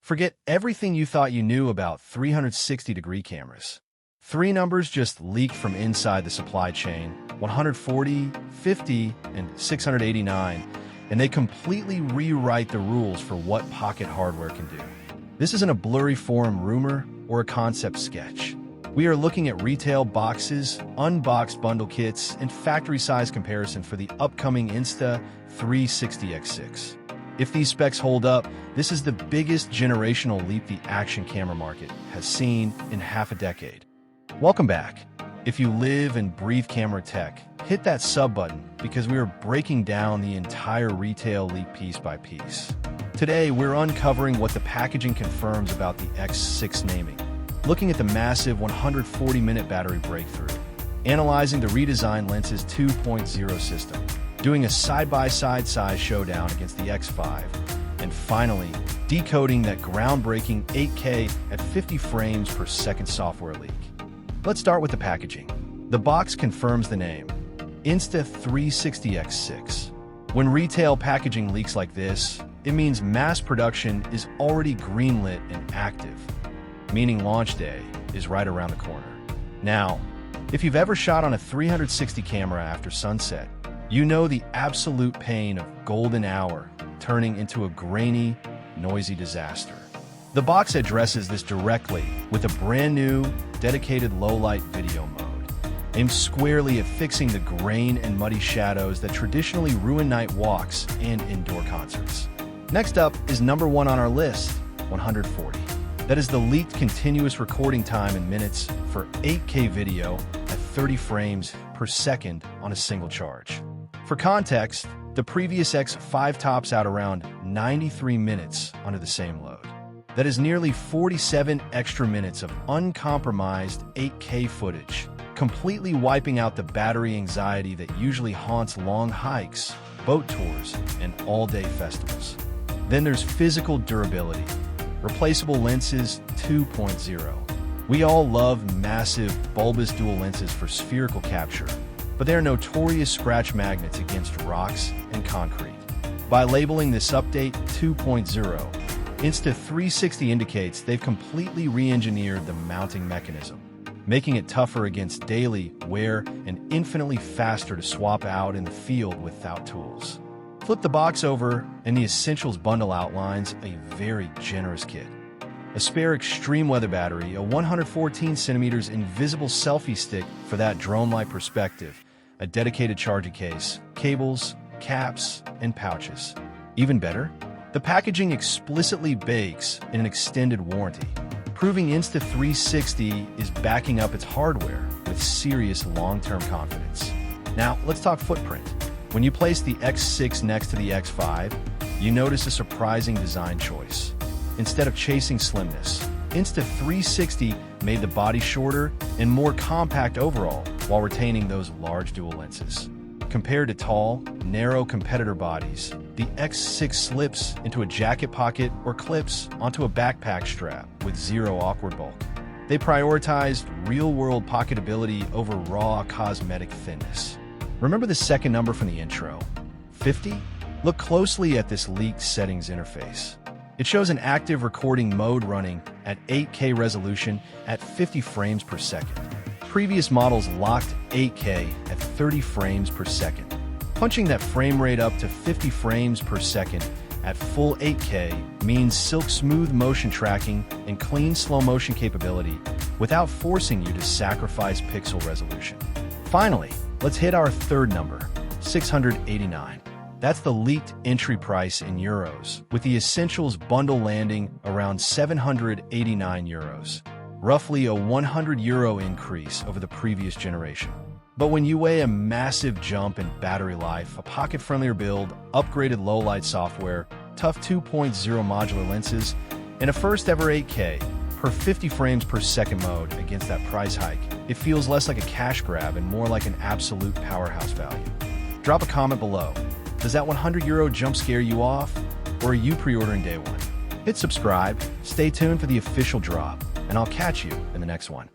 Forget everything you thought you knew about 360-degree cameras. Three numbers just leaked from inside the supply chain: 140, 50, and 689, and they completely rewrite the rules for what pocket hardware can do. This isn't a blurry forum rumor or a concept sketch. We are looking at retail boxes, unboxed bundle kits, and factory-size comparison for the upcoming Insta360 X6. If these specs hold up, this is the biggest generational leap the action camera market has seen in half a decade. Welcome back. If you live and breathe camera tech, hit that sub button because we are breaking down the entire retail leap piece by piece. Today, we're uncovering what the packaging confirms about the X6 naming, looking at the massive 140-minute battery breakthrough, analyzing the redesigned Lenses 2.0 system, doing a side-by-side size showdown against the X5, and finally, decoding that groundbreaking 8K at 50 frames per second software leak. Let's start with the packaging. The box confirms the name, Insta360 X6. When retail packaging leaks like this, it means mass production is already greenlit and active, meaning launch day is right around the corner. Now, if you've ever shot on a 360 camera after sunset, you know the absolute pain of golden hour turning into a grainy, noisy disaster. The box addresses this directly with a brand new, dedicated low-light video mode, aimed squarely at fixing the grain and muddy shadows that traditionally ruin night walks and indoor concerts. Next up is number one on our list, 140. That is the leaked continuous recording time in minutes for 8K video at 30 frames per second on a single charge. For context, the previous X5 tops out around 93 minutes under the same load. That is nearly 47 extra minutes of uncompromised 8K footage, completely wiping out the battery anxiety that usually haunts long hikes, boat tours, and all-day festivals. Then there's physical durability. Replaceable Lenses 2.0. We all love massive, bulbous dual lenses for spherical capture, but they are notorious scratch magnets against rocks and concrete. By labeling this update 2.0, Insta360 indicates they've completely re-engineered the mounting mechanism, making it tougher against daily wear and infinitely faster to swap out in the field without tools. Flip the box over, and the Essentials bundle outlines a very generous kit. A spare extreme weather battery, a 114 centimeters invisible selfie stick for that drone-like perspective, a dedicated charging case, cables, caps, and pouches. Even better, the packaging explicitly bakes in an extended warranty, proving Insta360 is backing up its hardware with serious long-term confidence. Now, let's talk footprint. When you place the X6 next to the X5, you notice a surprising design choice. Instead of chasing slimness, Insta360 made the body shorter and more compact overall while retaining those large dual lenses. Compared to tall, narrow competitor bodies, the X6 slips into a jacket pocket or clips onto a backpack strap with zero awkward bulk. They prioritized real-world pocketability over raw cosmetic thinness. Remember the second number from the intro, 50? Look closely at this leaked settings interface. It shows an active recording mode running at 8K resolution at 50 frames per second. Previous models locked 8K at 30 frames per second. Punching that frame rate up to 50 frames per second at full 8K means silk-smooth motion tracking and clean slow-motion capability without forcing you to sacrifice pixel resolution. Finally, let's hit our third number, 689. That's the leaked entry price in euros, with the Essentials bundle landing around 789 euros, roughly a €100 increase over the previous generation. But when you weigh a massive jump in battery life, a pocket-friendlier build, upgraded low-light software, tough 2.0 modular lenses, and a first-ever 8K per 50 frames per second mode against that price hike, it feels less like a cash grab and more like an absolute powerhouse value. Drop a comment below. Does that €100 jump scare you off, or are you pre-ordering day one? Hit subscribe, stay tuned for the official drop, and I'll catch you in the next one.